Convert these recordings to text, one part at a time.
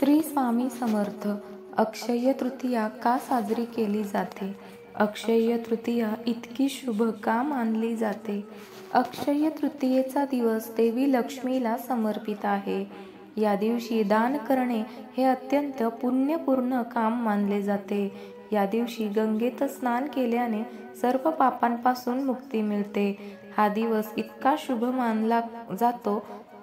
श्री स्वामी समर्थ. अक्षय्य तृतीया का साजरी केली जाते? अक्षय्य तृतीया इतकी शुभ का मानली जाते? अक्षय्य तृतीयेचा दिवस देवी लक्ष्मीला समर्पित आहे. या दिवशी दान करणे हे अत्यंत पुण्यपूर्ण काम मानले जाते. या दिवशी गंगेत स्नान केल्याने सर्व पापांपासून मुक्ती मिळते. हा दिवस इतका शुभ मानला जातो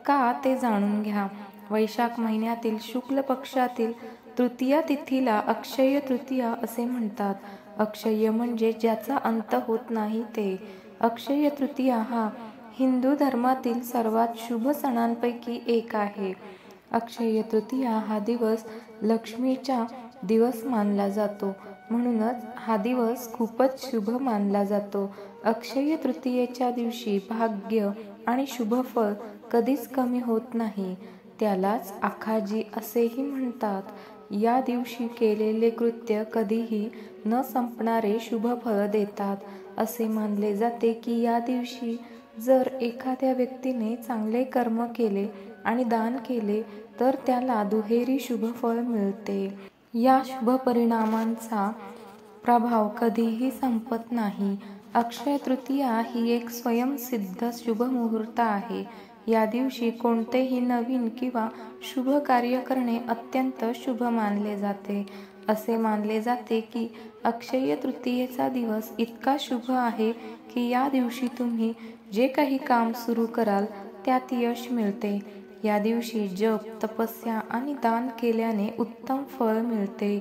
का ते जाणून घ्या. वैशाख महिन्यातील शुक्ल पक्षातील तृतीया तिथीला अक्षय्य तृतीया असे म्हणतात. अक्षय्य म्हणजे ज्याचा अंत होत नाही ते. अक्षय्य तृतीया हा हिंदू धर्मातील सर्वात शुभ सणांपैकी एक आहे. अक्षय्य तृतीया हा दिवस लक्ष्मीचा दिवस मानला जातो, म्हणूनच हा दिवस खूपच शुभ मानला जातो. अक्षय्य तृतीयेच्या दिवशी भाग्य आणि शुभफळ कधीच कमी होत नाही. त्यालाच आखाजी असेही म्हणतात. या दिवशी केलेले कृत्य कधीही न संपणारे शुभफळ देतात. असे मानले जाते की या दिवशी जर एखाद्या व्यक्तीने चांगले कर्म केले आणि दान केले तर त्याला दुहेरी शुभफळ मिळते. या शुभ परिणामांचा प्रभाव कधीही संपत नाही. अक्षय तृतीया ही एक स्वयंसिद्ध शुभ मुहूर्त आहे. या दिवशी कोणतेही नवीन किंवा शुभ कार्य करणे अत्यंत शुभ मानले जाते. असे मानले जाते की अक्षय्य तृतीयेचा दिवस इतका शुभ आहे की या दिवशी तुम्ही जे काही काम सुरू कराल त्यात यश मिळते. या दिवशी जप, तपस्या आणि दान केल्याने उत्तम फळ मिळते.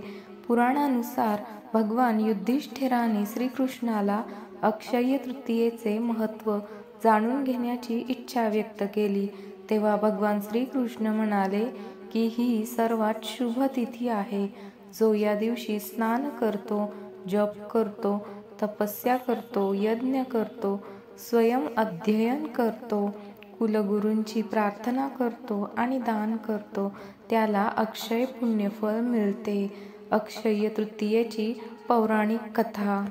पुराणानुसार भगवान युधिष्ठिराने श्रीकृष्णाला अक्षय्य तृतीयेचे महत्त्व जाणून घेण्याची इच्छा व्यक्त केली. तेव्हा भगवान श्रीकृष्ण म्हणाले की ही सर्वात शुभ तिथी आहे. जो या दिवशी स्नान करतो, जप करतो, तपस्या करतो, यज्ञ करतो, स्वयं अध्ययन करतो, कुलगुरूंची प्रार्थना करतो आणि दान करतो त्याला अक्षय पुण्यफळ मिळते. अक्षय्य तृतीयेची पौराणिक कथा.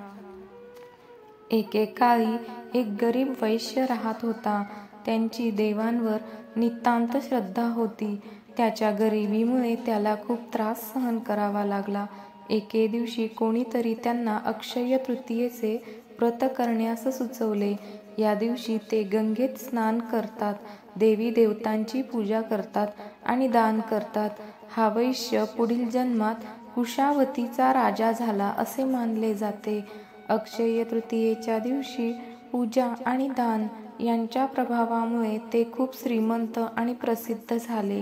एकेकाळी एक गरीब वैश्य राहत होता. त्यांची देवांवर नितांत श्रद्धा होती. त्याच्या गरिबीमुळे त्याला खूप त्रास सहन करावा लागला. एके दिवशी कोणीतरी त्यांना अक्षय्य तृतीयेचे व्रत करण्यास सुचवले. या दिवशी ते गंगेत स्नान करतात, देवी देवतांची पूजा करतात आणि दान करतात. हा वैश्य पुढील जन्मात कुशावतीचा राजा झाला असे मानले जाते. अक्षय्य तृतीयेच्या दिवशी पूजा आणि दान यांच्या प्रभावामुळे ते खूप श्रीमंत आणि प्रसिद्ध झाले.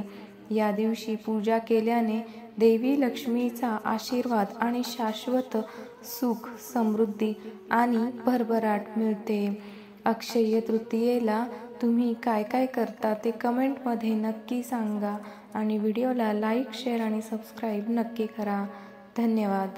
या दिवशी पूजा केल्याने देवी लक्ष्मीचा आशीर्वाद आणि शाश्वत सुख, समृद्धी आणि भरभराट मिळते. अक्षय्य तृतीयेला तुम्ही काय काय करता ते कमेंटमध्ये नक्की सांगा आणि व्हिडिओला लाईक, शेअर आणि सबस्क्राईब नक्की करा. धन्यवाद.